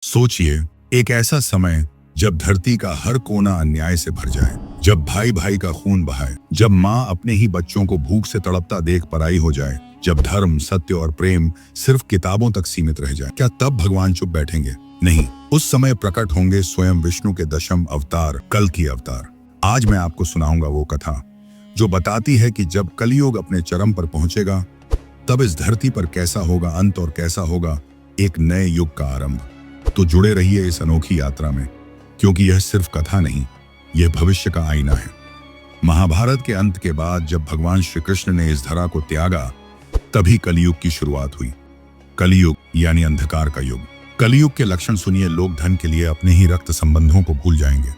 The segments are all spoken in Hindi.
सोचिए, एक ऐसा समय जब धरती का हर कोना अन्याय से भर जाए, जब भाई भाई का खून बहाए, जब माँ अपने ही बच्चों को भूख से तड़पता देख पराई हो जाए, जब धर्म, सत्य और प्रेम सिर्फ किताबों तक सीमित रह जाए। क्या तब भगवान चुप बैठेंगे? नहीं, उस समय प्रकट होंगे स्वयं विष्णु के दशम अवतार, कल्कि अवतार। आज मैं आपको सुनाऊंगा वो कथा जो बताती है कि जब कलयुग अपने चरम पर पहुंचेगा, तब इस धरती पर कैसा होगा अंत और कैसा होगा एक नए युग का आरंभ। तो जुड़े रहिए इस अनोखी यात्रा में, क्योंकि यह सिर्फ कथा नहीं, यह भविष्य का आईना है। महाभारत के अंत के बाद जब भगवान श्री कृष्ण ने इस धरा को त्यागा, तभी कलयुग की शुरुआत हुई। कलयुग यानी अंधकार का युग। कलयुग के लक्षण सुनिए। लोग धन के लिए अपने ही रक्त संबंधों को भूल जाएंगे।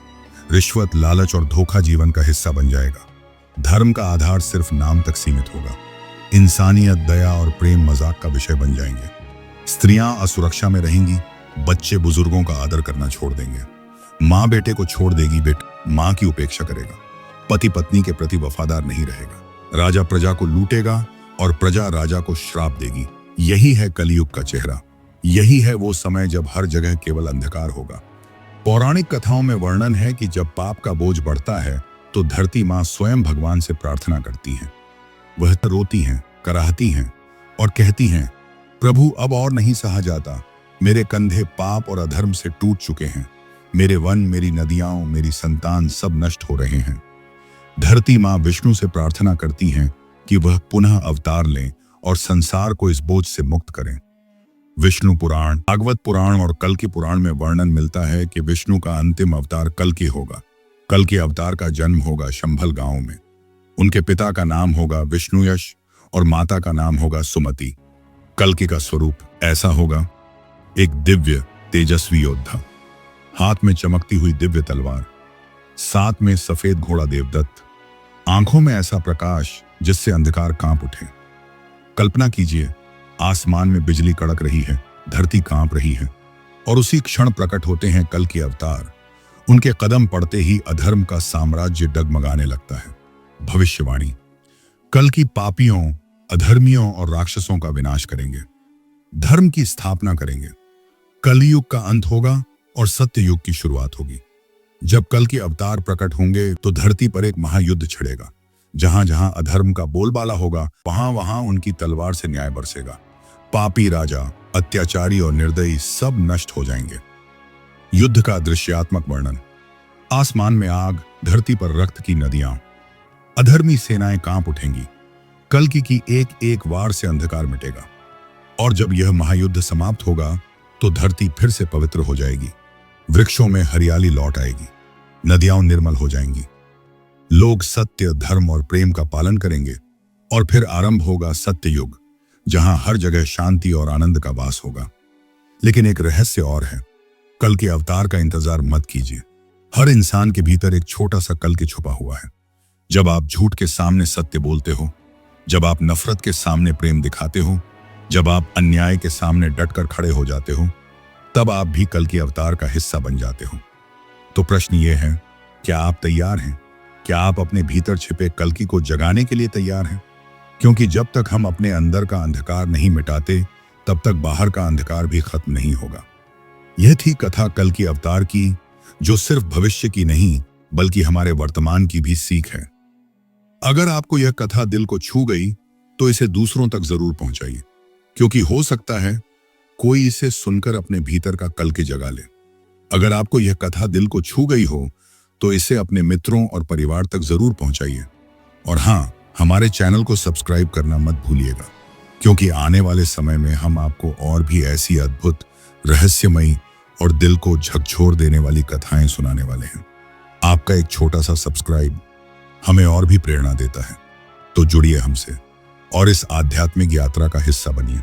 रिश्वत, लालच और धोखा जीवन का हिस्सा बन जाएगा। धर्म का आधार सिर्फ नाम तक सीमित होगा। इंसानियत, दया और प्रेम मजाक का विषय बन जाएंगे। स्त्रियां असुरक्षा में रहेंगी। बच्चे बुजुर्गों का आदर करना छोड़ देंगे। माँ बेटे को छोड़ देगी, बेटा माँ की उपेक्षा करेगा। पति पत्नी के प्रति वफादार नहीं रहेगा। राजा प्रजा को लूटेगा और प्रजा राजा को श्राप देगी। यही है कलयुग का चेहरा। यही है वो समय जब हर जगह केवल अंधकार होगा। पौराणिक कथाओं में वर्णन है कि जब पाप का बोझ बढ़ता है तो धरती माँ स्वयं भगवान से प्रार्थना करती हैं। वह रोती हैं, कराहती हैं और कहती हैं, प्रभु अब और नहीं सहा जाता। मेरे कंधे पाप और अधर्म से टूट चुके हैं। मेरे वन, मेरी नदियां, मेरी संतान सब नष्ट हो रहे हैं। धरती माँ विष्णु से प्रार्थना करती हैं कि वह पुनः अवतार लें और संसार को इस बोझ से मुक्त करें। विष्णु पुराण, भागवत पुराण और कल्कि पुराण में वर्णन मिलता है कि विष्णु का अंतिम अवतार कल्कि होगा। कल्कि अवतार का जन्म होगा शंभल गांव में। उनके पिता का नाम होगा विष्णुयश और माता का नाम होगा सुमति। कल्कि का स्वरूप ऐसा होगा, एक दिव्य तेजस्वी योद्धा, हाथ में चमकती हुई दिव्य तलवार, साथ में सफेद घोड़ा देवदत्त, आंखों में ऐसा प्रकाश जिससे अंधकार कांप उठे। कल्पना कीजिए, आसमान में बिजली कड़क रही है, धरती कांप रही है और उसी क्षण प्रकट होते हैं कल्कि अवतार। उनके कदम पड़ते ही अधर्म का साम्राज्य डगमगाने लगता है। भविष्यवाणी, कल्कि पापियों, अधर्मियों और राक्षसों का विनाश करेंगे, धर्म की स्थापना करेंगे। कलयुग का अंत होगा और सत्य युग की शुरुआत होगी। जब कल्कि अवतार प्रकट होंगे तो धरती पर एक महायुद्ध छिड़ेगा। जहां जहां अधर्म का बोलबाला होगा, वहां वहां उनकी तलवार से न्याय बरसेगा। पापी राजा, अत्याचारी और निर्दयी सब नष्ट हो जाएंगे। युद्ध का दृश्यात्मक वर्णन, आसमान में आग, धरती पर रक्त की नदियां, अधर्मी सेनाएं कांप उठेंगी। कल्कि की एक एक वार से अंधकार मिटेगा और जब यह महायुद्ध समाप्त होगा तो धरती फिर से पवित्र हो जाएगी। वृक्षों में हरियाली लौट आएगी, नदियां निर्मल हो जाएंगी। लोग सत्य, धर्म और प्रेम का पालन करेंगे और फिर आरंभ होगा सत्य युग, जहां हर जगह शांति और आनंद का वास होगा। लेकिन एक रहस्य और है। कल्कि अवतार का इंतजार मत कीजिए। हर इंसान के भीतर एक छोटा सा कल्कि छुपा हुआ है। जब आप झूठ के सामने सत्य बोलते हो, जब आप नफरत के सामने प्रेम दिखाते हो, जब आप अन्याय के सामने डटकर खड़े हो जाते हो, तब आप भी कल्कि अवतार का हिस्सा बन जाते हो। तो प्रश्न ये है, क्या आप तैयार हैं? क्या आप अपने भीतर छिपे कल्कि को जगाने के लिए तैयार हैं? क्योंकि जब तक हम अपने अंदर का अंधकार नहीं मिटाते, तब तक बाहर का अंधकार भी खत्म नहीं होगा। यह थी कथा कल्कि अवतार की, जो सिर्फ भविष्य की नहीं बल्कि हमारे वर्तमान की भी सीख है। अगर आपको यह कथा दिल को छू गई तो इसे दूसरों तक जरूर पहुंचाइए, क्योंकि हो सकता है कोई इसे सुनकर अपने भीतर का कल्कि जगा ले। अगर आपको यह कथा दिल को छू गई हो तो इसे अपने मित्रों और परिवार तक जरूर पहुंचाइए। और हाँ, हमारे चैनल को सब्सक्राइब करना मत भूलिएगा, क्योंकि आने वाले समय में हम आपको और भी ऐसी अद्भुत, रहस्यमयी और दिल को झकझोर देने वाली कथाएं सुनाने वाले हैं। आपका एक छोटा सा सब्सक्राइब हमें और भी प्रेरणा देता है। तो जुड़िए हमसे और इस आध्यात्मिक यात्रा का हिस्सा बनिए।